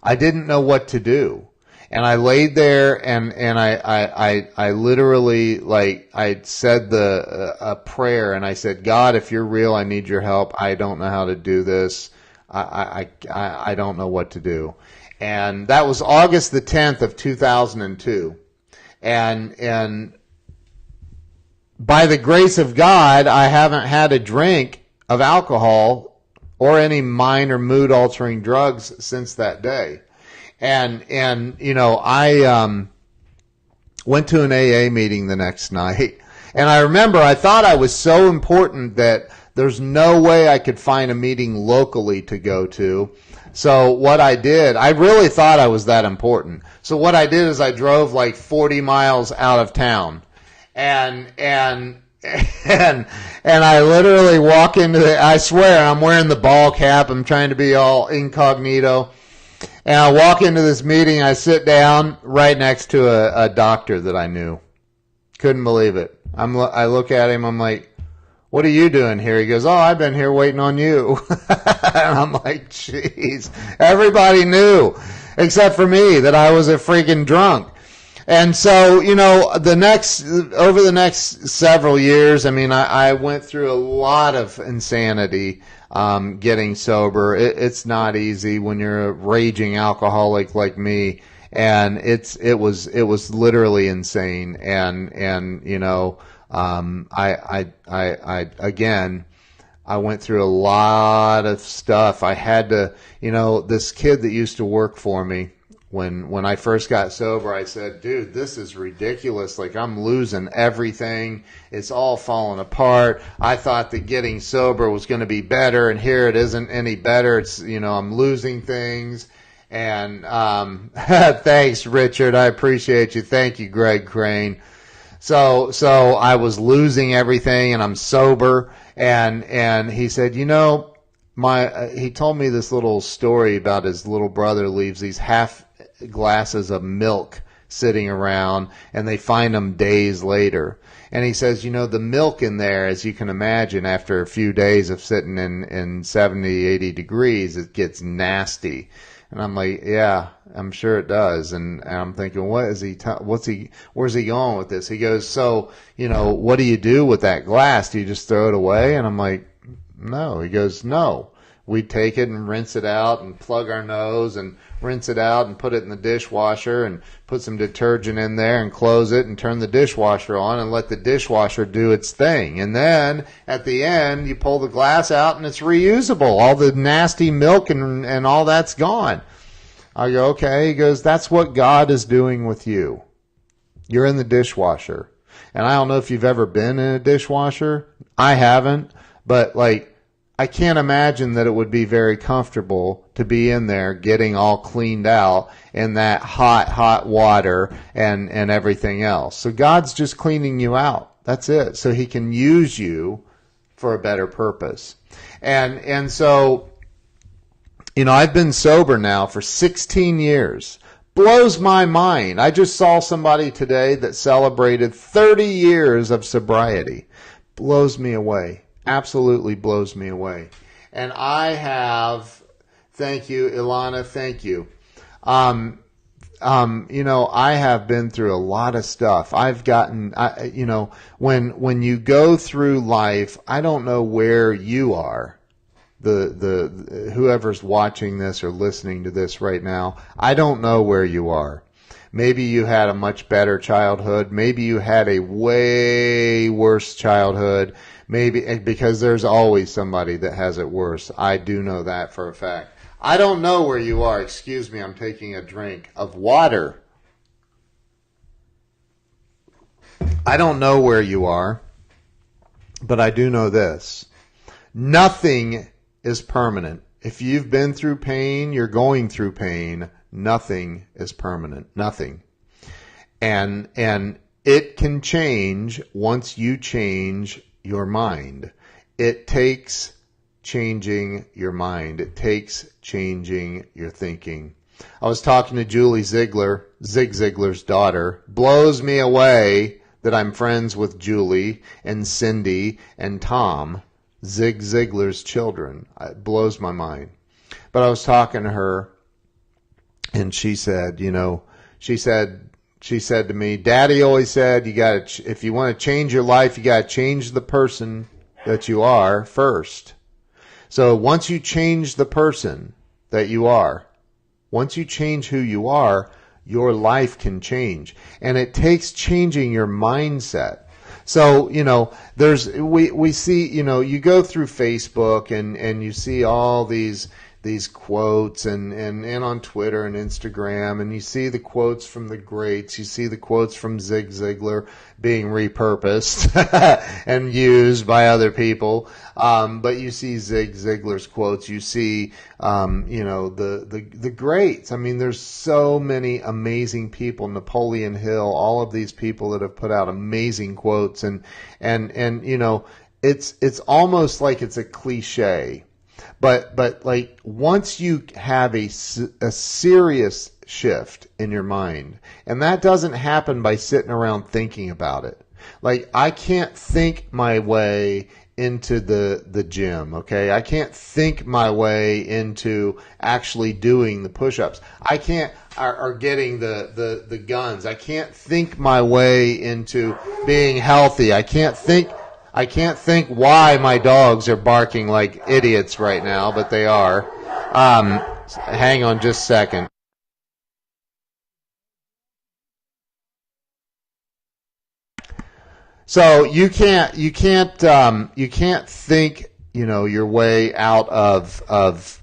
Speaker 1: I didn't know what to do. And I laid there, and I literally, like, I said a prayer, and I said, "God, if you're real, I need your help. I don't know how to do this. I don't know what to do." And that was August the 10th of 2002. And by the grace of God, I haven't had a drink of alcohol or any minor mood-altering drugs since that day. And I went to an AA meeting the next night. And I remember I thought I was so important that there's no way I could find a meeting locally to go to. So what I did, I really thought I was that important. So what I did is I drove like 40 miles out of town. And and I literally walk into I swear I'm wearing the ball cap. I'm trying to be all incognito. And I walk into this meeting. I sit down right next to a doctor that I knew. Couldn't believe it. I look at him. I'm like, what are you doing here? He goes, oh, I've been here waiting on you. And I'm like, jeez. Everybody knew, except for me, that I was a freaking drunk. And so, over the next several years, I mean, I went through a lot of insanity getting sober. It's not easy when you're a raging alcoholic like me, and it was literally insane. And I went through a lot of stuff. I had to, this kid that used to work for me. When I first got sober, I said, dude, this is ridiculous. Like, I'm losing everything. It's all falling apart. I thought that getting sober was going to be better, and here it isn't any better. It's, I'm losing things. And thanks, Richard. I appreciate you. Thank you, Greg Crane. So I was losing everything, and I'm sober. And he said, he told me this little story about his little brother leaves these half glasses of milk sitting around, and they find them days later. And he says, the milk in there, as you can imagine, after a few days of sitting in 70, 80 degrees, it gets nasty. And I'm like, yeah, I'm sure it does. And I'm thinking, where's he going with this? He goes, so, what do you do with that glass? Do you just throw it away? And I'm like, no. He goes, no. We'd take it and rinse it out and plug our nose and rinse it out and put it in the dishwasher and put some detergent in there and close it and turn the dishwasher on and let the dishwasher do its thing. And then at the end, you pull the glass out and it's reusable. All the nasty milk and all that's gone. I go, okay. He goes, that's what God is doing with you. You're in the dishwasher. And I don't know if you've ever been in a dishwasher. I haven't, but I can't imagine that it would be very comfortable to be in there getting all cleaned out in that hot water and everything else. So God's just cleaning you out. That's it. So he can use you for a better purpose. And so, I've been sober now for 16 years. Blows my mind. I just saw somebody today that celebrated 30 years of sobriety. Blows me away. Absolutely blows me away. And I have, thank you, Ilana, thank you. I have been through a lot of stuff. I've gotten, when you go through life, I don't know where you are. The whoever's watching this or listening to this right now, I don't know where you are. Maybe you had a much better childhood. Maybe you had a way worse childhood. Maybe because there's always somebody that has it worse. I do know that for a fact. I don't know where you are. Excuse me, I'm taking a drink of water. I don't know where you are, but I do know this. Nothing is permanent. If you've been through pain, you're going through pain, nothing is permanent. Nothing. And it can change once you change your mind. It takes changing your mind. It takes changing your thinking. I was talking to Julie Ziegler, Zig Ziglar's daughter. Blows me away that I'm friends with Julie and Cindy and Tom, Zig Ziglar's children. It blows my mind. But I was talking to her, and she said, she said to me, Daddy always said, if you want to change your life, you got to change the person that you are first. So once you change the person that you are, once you change who you are, your life can change. And it takes changing your mindset. So, we see, you go through Facebook and you see all these these quotes and on Twitter and Instagram, and you see the quotes from the greats, you see the quotes from Zig Ziglar being repurposed and used by other people. But you see Zig Ziglar's quotes, you see, the greats. I mean, there's so many amazing people, Napoleon Hill, all of these people that have put out amazing quotes, and it's almost like it's a cliche. But like once you have a serious shift in your mind, and that doesn't happen by sitting around thinking about it. Like, I can't think my way into the gym, okay? I can't think my way into actually doing the push-ups. I can't, or getting the guns. I can't think my way into being healthy. I can't think why my dogs are barking like idiots right now, but they are. Hang on just a second. So you can't think, your way out of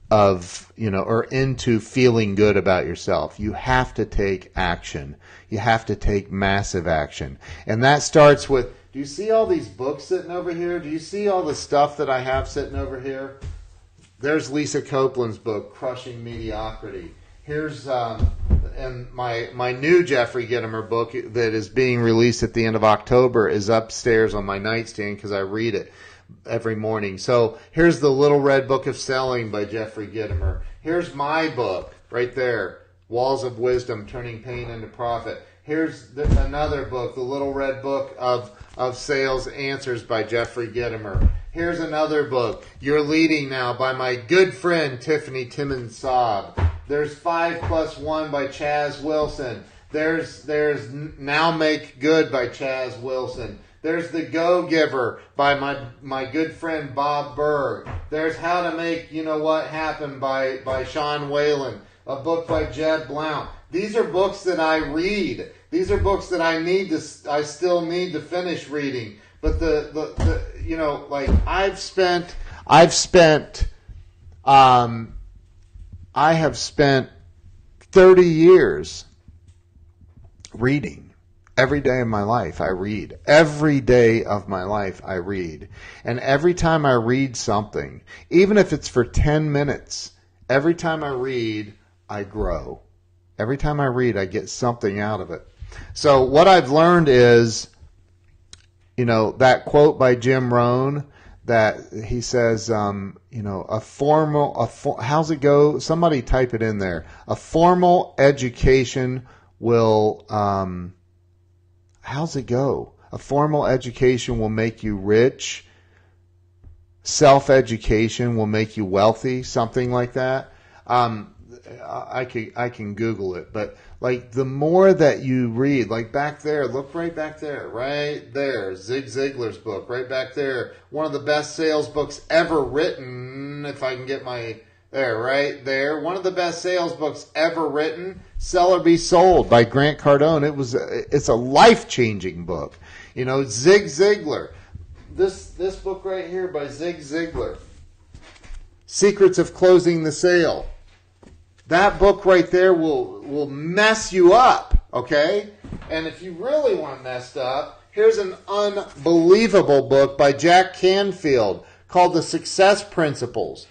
Speaker 1: or into feeling good about yourself. You have to take action. You have to take massive action. And that starts with, do you see all these books sitting over here? Do you see all the stuff that I have sitting over here? There's Lisa Copeland's book, Crushing Mediocrity. Here's and my new Jeffrey Gitomer book that is being released at the end of October is upstairs on my nightstand because I read it every morning. So here's the Little Red Book of Selling by Jeffrey Gitomer. Here's my book right there, Walls of Wisdom, Turning Pain into Profit. Here's another book, the Little Red Book of Sales Answers by Jeffrey Gitomer. Here's another book, You're Leading Now, by my good friend Tiffany Timmons Saab. There's 5+1 by Chaz Wilson. There's Now Make Good by Chaz Wilson. There's The Go-Giver by my good friend Bob Berg. There's How to Make What Happen by Sean Whalen. A book by Jeb Blount. These are books that I read. These are books that I still need to finish reading. But I have spent 30 years reading. Every day of my life I read. Every day of my life I read. And every time I read something, even if it's for 10 minutes, every time I read, I grow. Every time I read, I get something out of it. So what I've learned is, that quote by Jim Rohn, that he says, how's it go? Somebody type it in there. A formal education will, how's it go? A formal education will make you rich. Self-education will make you wealthy. Something like that. I can Google it, but like the more that you read, like back there, look right back there, Zig Ziglar's book, right back there, one of the best sales books ever written, if I can get right there, one of the best sales books ever written, Sell or Be Sold by Grant Cardone. It's a life-changing book. Zig Ziglar, this book right here by Zig Ziglar, Secrets of Closing the Sale. That book right there will mess you up, okay? And if you really want messed up, here's an unbelievable book by Jack Canfield called The Success Principles.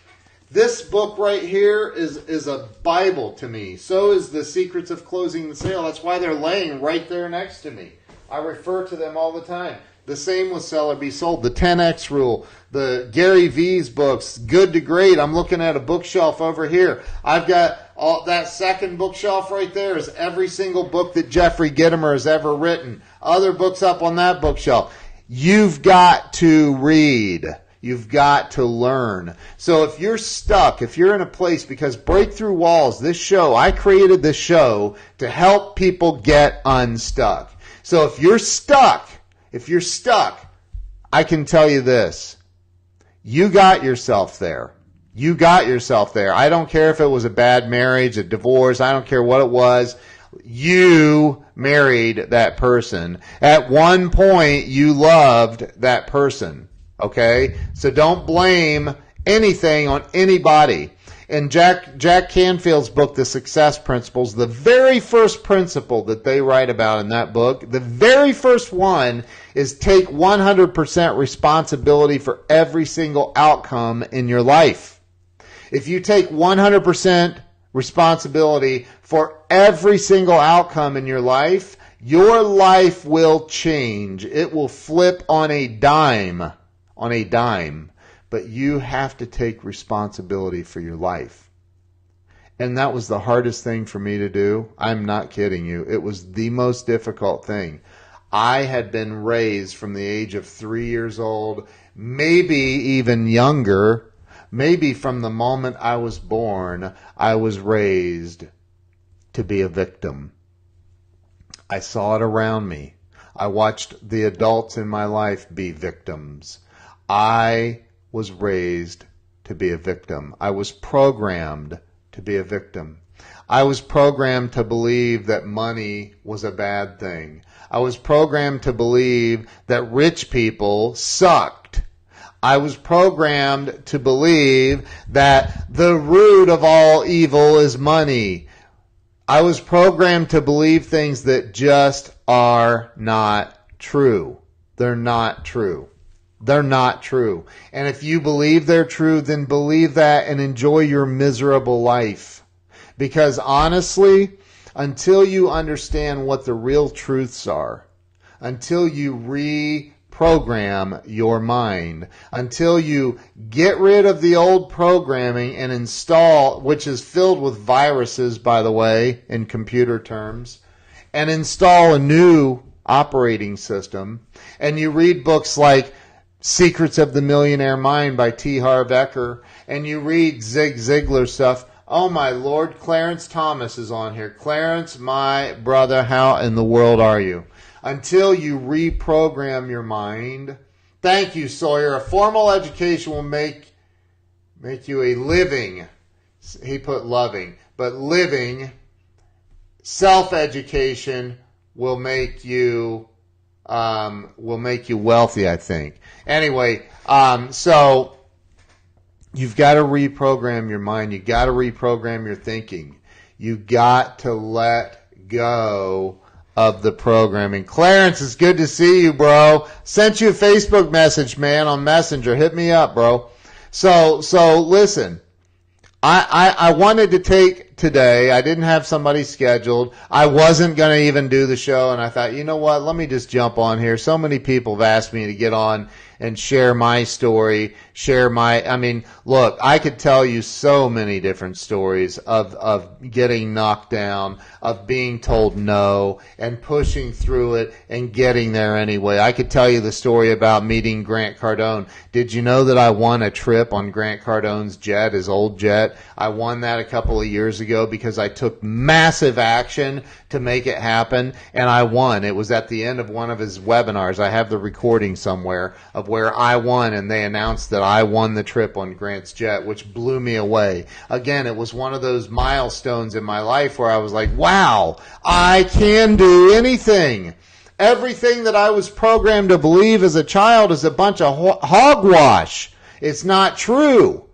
Speaker 1: This book right here is a Bible to me. So is The Secrets of Closing the Sale. That's why they're laying right there next to me. I refer to them all the time. The same with Sell or Be Sold, the 10X Rule, the Gary V's books, Good to Great. I'm looking at a bookshelf over here. I've got all that second bookshelf right there is every single book that Jeffrey Gitomer has ever written. Other books up on that bookshelf. You've got to read. You've got to learn. So if you're stuck, if you're in a place, because Breakthrough Walls, this show, I created this show to help people get unstuck. So if you're stuck, I can tell you this. You got yourself there. You got yourself there. I don't care if it was a bad marriage, a divorce. I don't care what it was. You married that person. At one point, you loved that person. Okay? So don't blame anything on anybody. In Jack Canfield's book, The Success Principles, the very first principle that they write about in that book, the very first one is take 100% responsibility for every single outcome in your life. If you take 100% responsibility for every single outcome in your life will change. It will flip on a dime. But you have to take responsibility for your life. And that was the hardest thing for me to do. I'm not kidding you. It was the most difficult thing. I had been raised from the age of 3 years old, maybe even younger, maybe from the moment I was born, I was raised to be a victim. I saw it around me. I watched the adults in my life be victims. I was raised to be a victim. I was programmed to be a victim. I was programmed to believe that money was a bad thing. I was programmed to believe that rich people sucked. I was programmed to believe that the root of all evil is money. I was programmed to believe things that just are not true. They're not true. They're not true. And if you believe they're true, then believe that and enjoy your miserable life. Because honestly, until you understand what the real truths are, until you reprogram your mind, until you get rid of the old programming and install, which is filled with viruses, by the way, in computer terms, and install a new operating system, and you read books like Secrets of the Millionaire Mind by T. Harv Eker, and you read Zig Ziglar stuff. Oh my Lord, Clarence Thomas is on here. Clarence, my brother, how in the world are you? Until you reprogram your mind. Thank you, Sawyer. A formal education will make you a living, he put loving, but living self-education will make you wealthy, I think. Anyway, so you've got to reprogram your mind. You've got to reprogram your thinking. You've got to let go of the programming. Clarence, it's good to see you, bro. Sent you a Facebook message, man, on Messenger. Hit me up, bro. So listen. I wanted to take today. I didn't have somebody scheduled. I wasn't going to even do the show, and I thought, you know what? Let me just jump on here. So many people have asked me to get on and share my story, look, I could tell you so many different stories of getting knocked down, of being told no, and pushing through it and getting there anyway. I could tell you the story about meeting Grant Cardone. Did you know that I won a trip on Grant Cardone's jet, his old jet? I won that a couple of years ago because I took massive action to make it happen, and I won. It was at the end of one of his webinars. I have the recording somewhere of where I won, and they announced that I won the trip on Grant's jet, which blew me away. Again, it was one of those milestones in my life where I was like, wow, I can do anything. Everything that I was programmed to believe as a child is a bunch of hogwash. It's not true.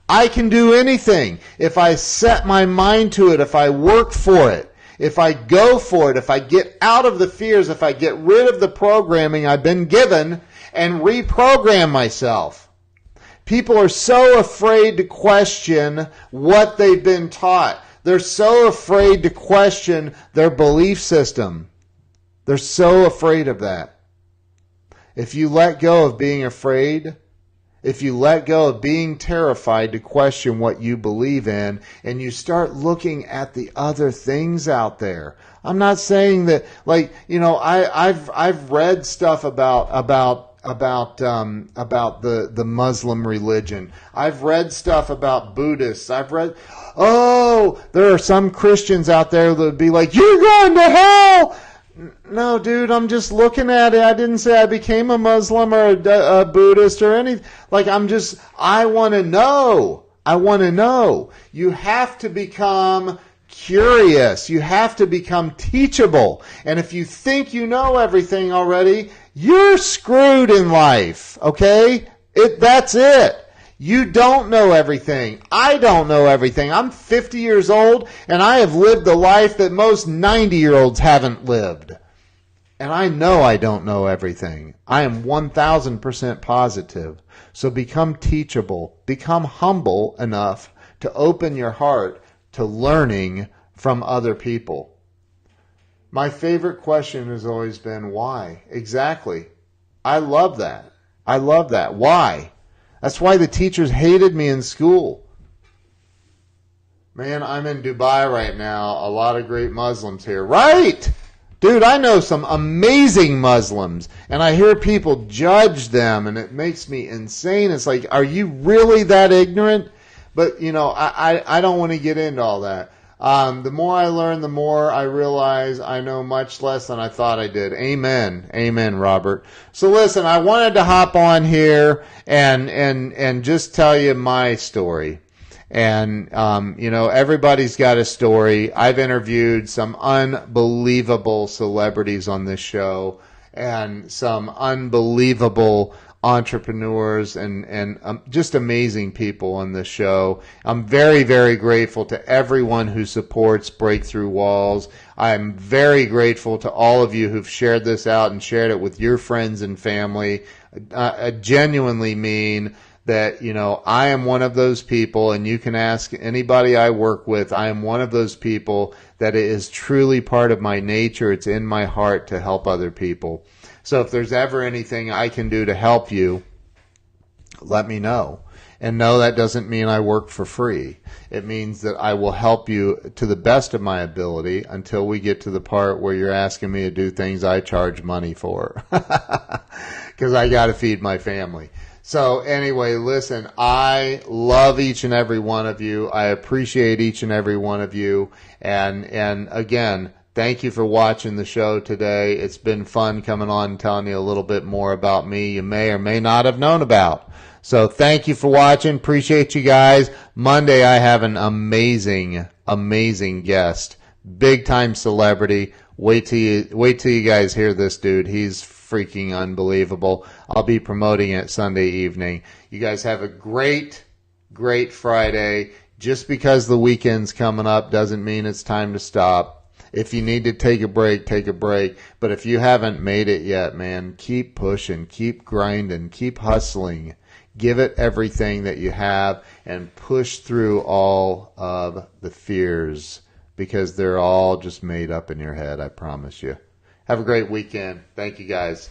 Speaker 1: I can do anything if I set my mind to it, if I work for it, if I go for it, if I get out of the fears, if I get rid of the programming I've been given and reprogram myself. People are so afraid to question what they've been taught. They're so afraid to question their belief system. They're so afraid of that. If you let go of being afraid, if you let go of being terrified to question what you believe in, and you start looking at the other things out there. I'm not saying that, I've read stuff about the Muslim religion. I've read stuff about Buddhists. There are some Christians out there that would be like, you're going to hell! No, dude, I'm just looking at it. I didn't say I became a Muslim or a Buddhist or anything. I want to know. I want to know. You have to become curious. You have to become teachable. And if you think you know everything already, you're screwed in life, okay? That's it. You don't know everything. I don't know everything. I'm 50 years old, and I have lived a life that most 90-year-olds haven't lived. And I know I don't know everything. I am 1,000% positive. So become teachable. Become humble enough to open your heart to learning from other people. My favorite question has always been, why? Exactly. I love that. I love that. Why? That's why the teachers hated me in school. Man, I'm in Dubai right now. A lot of great Muslims here. Right! Dude, I know some amazing Muslims, and I hear people judge them, and it makes me insane. It's like, are you really that ignorant? But, you know, I don't want to get into all that. The more I learn, the more I realize I know much less than I thought I did. Amen. Amen, Robert. So listen, I wanted to hop on here and just tell you my story. And, you know, everybody's got a story. I've interviewed some unbelievable celebrities on this show and some unbelievable entrepreneurs and just amazing people on this show. I'm very, very grateful to everyone who supports Breakthrough Walls. I'm very grateful to all of you who've shared this out and shared it with your friends and family. I genuinely mean that, you know, I am one of those people, and you can ask anybody I work with. I am one of those people that it is truly part of my nature. It's in my heart to help other people. So if there's ever anything I can do to help you, let me know. And no, that doesn't mean I work for free. It means that I will help you to the best of my ability until we get to the part where you're asking me to do things I charge money for. Because I got to feed my family. So anyway, listen, I love each and every one of you. I appreciate each and every one of you. And again, thank you for watching the show today. It's been fun coming on and telling you a little bit more about me you may or may not have known about. So thank you for watching. Appreciate you guys. Monday, I have an amazing, amazing guest. Big time celebrity. Wait till you guys hear this dude. He's freaking unbelievable. I'll be promoting it Sunday evening. You guys have a great, great Friday. Just because the weekend's coming up doesn't mean it's time to stop. If you need to take a break, take a break. But if you haven't made it yet, man, keep pushing, keep grinding, keep hustling. Give it everything that you have and push through all of the fears, because they're all just made up in your head, I promise you. Have a great weekend. Thank you, guys.